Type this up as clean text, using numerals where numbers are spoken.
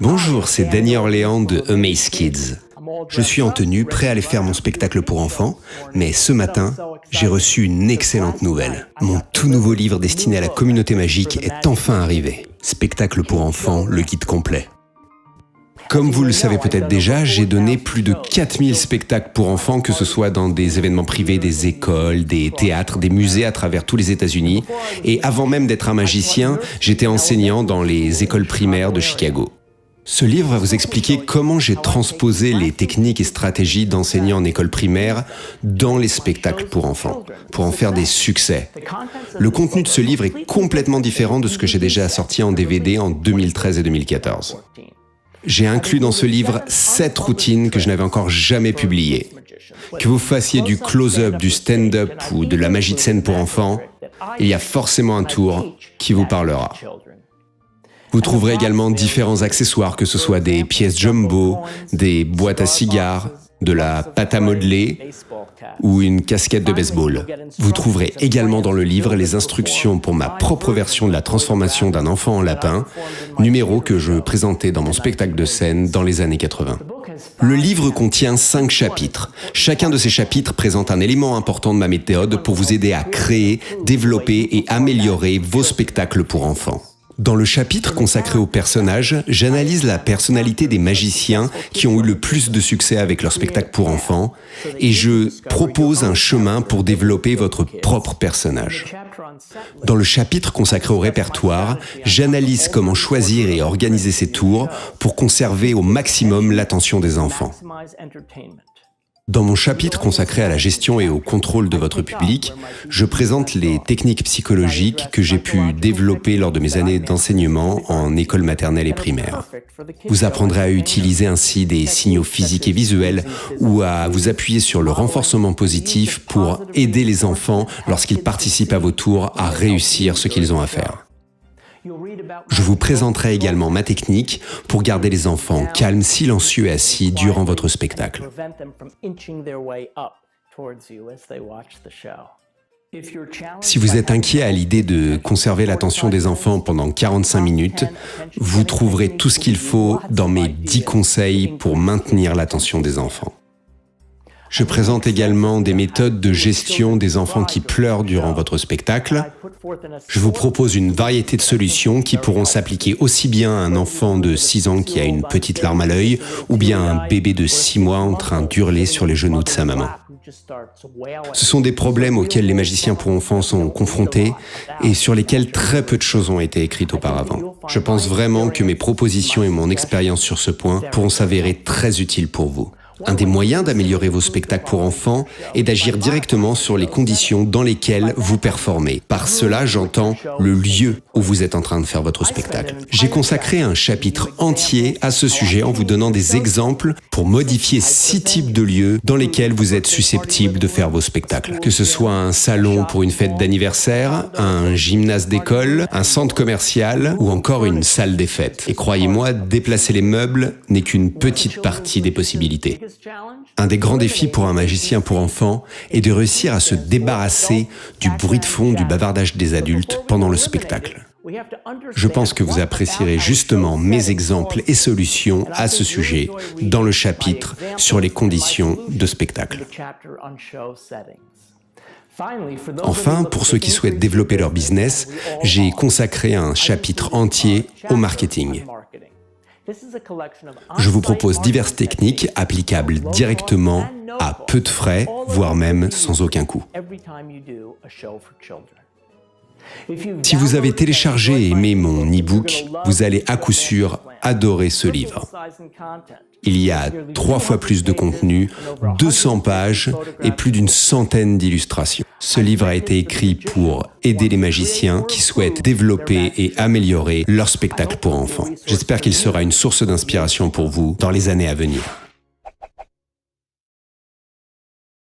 Bonjour, c'est Danny Orléans de Amaze Kids. Je suis en tenue, prêt à aller faire mon spectacle pour enfants, mais ce matin, j'ai reçu une excellente nouvelle. Mon tout nouveau livre destiné à la communauté magique est enfin arrivé. Spectacle pour enfants, le guide complet. Comme vous le savez peut-être déjà, j'ai donné plus de 4000 spectacles pour enfants, que ce soit dans des événements privés, des écoles, des théâtres, des musées à travers tous les États-Unis. Et avant même d'être un magicien, j'étais enseignant dans les écoles primaires de Chicago. Ce livre va vous expliquer comment j'ai transposé les techniques et stratégies d'enseignants en école primaire dans les spectacles pour enfants, pour en faire des succès. Le contenu de ce livre est complètement différent de ce que j'ai déjà sorti en DVD en 2013 et 2014. J'ai inclus dans ce livre 7 routines que je n'avais encore jamais publiées. Que vous fassiez du close-up, du stand-up ou de la magie de scène pour enfants, il y a forcément un tour qui vous parlera. Vous trouverez également différents accessoires, que ce soit des pièces jumbo, des boîtes à cigares, de la pâte à modeler ou une casquette de baseball. Vous trouverez également dans le livre les instructions pour ma propre version de la transformation d'un enfant en lapin, numéro que je présentais dans mon spectacle de scène dans les années 80. Le livre contient 5 chapitres. Chacun de ces chapitres présente un élément important de ma méthode pour vous aider à créer, développer et améliorer vos spectacles pour enfants. Dans le chapitre consacré aux personnages, j'analyse la personnalité des magiciens qui ont eu le plus de succès avec leur spectacle pour enfants et je propose un chemin pour développer votre propre personnage. Dans le chapitre consacré au répertoire, j'analyse comment choisir et organiser ces tours pour conserver au maximum l'attention des enfants. Dans mon chapitre consacré à la gestion et au contrôle de votre public, je présente les techniques psychologiques que j'ai pu développer lors de mes années d'enseignement en école maternelle et primaire. Vous apprendrez à utiliser ainsi des signaux physiques et visuels ou à vous appuyer sur le renforcement positif pour aider les enfants lorsqu'ils participent à vos tours à réussir ce qu'ils ont à faire. Je vous présenterai également ma technique pour garder les enfants calmes, silencieux et assis durant votre spectacle. Si vous êtes inquiet à l'idée de conserver l'attention des enfants pendant 45 minutes, vous trouverez tout ce qu'il faut dans mes 10 conseils pour maintenir l'attention des enfants. Je présente également des méthodes de gestion des enfants qui pleurent durant votre spectacle. Je vous propose une variété de solutions qui pourront s'appliquer aussi bien à un enfant de 6 ans qui a une petite larme à l'œil ou bien à un bébé de 6 mois en train d'hurler sur les genoux de sa maman. Ce sont des problèmes auxquels les magiciens pour enfants sont confrontés et sur lesquels très peu de choses ont été écrites auparavant. Je pense vraiment que mes propositions et mon expérience sur ce point pourront s'avérer très utiles pour vous. Un des moyens d'améliorer vos spectacles pour enfants est d'agir directement sur les conditions dans lesquelles vous performez. Par cela, j'entends le lieu où vous êtes en train de faire votre spectacle. J'ai consacré un chapitre entier à ce sujet en vous donnant des exemples pour modifier 6 types de lieux dans lesquels vous êtes susceptible de faire vos spectacles. Que ce soit un salon pour une fête d'anniversaire, un gymnase d'école, un centre commercial ou encore une salle des fêtes. Et croyez-moi, déplacer les meubles n'est qu'une petite partie des possibilités. Un des grands défis pour un magicien pour enfants est de réussir à se débarrasser du bruit de fond du bavardage des adultes pendant le spectacle. Je pense que vous apprécierez justement mes exemples et solutions à ce sujet dans le chapitre sur les conditions de spectacle. Enfin, pour ceux qui souhaitent développer leur business, j'ai consacré un chapitre entier au marketing. Je vous propose diverses techniques applicables directement à peu de frais, voire même sans aucun coût. Si vous avez téléchargé et aimé mon e-book, vous allez à coup sûr adorer ce livre. Il y a 3 fois plus de contenu, 200 pages et plus d'une centaine d'illustrations. Ce livre a été écrit pour aider les magiciens qui souhaitent développer et améliorer leur spectacle pour enfants. J'espère qu'il sera une source d'inspiration pour vous dans les années à venir.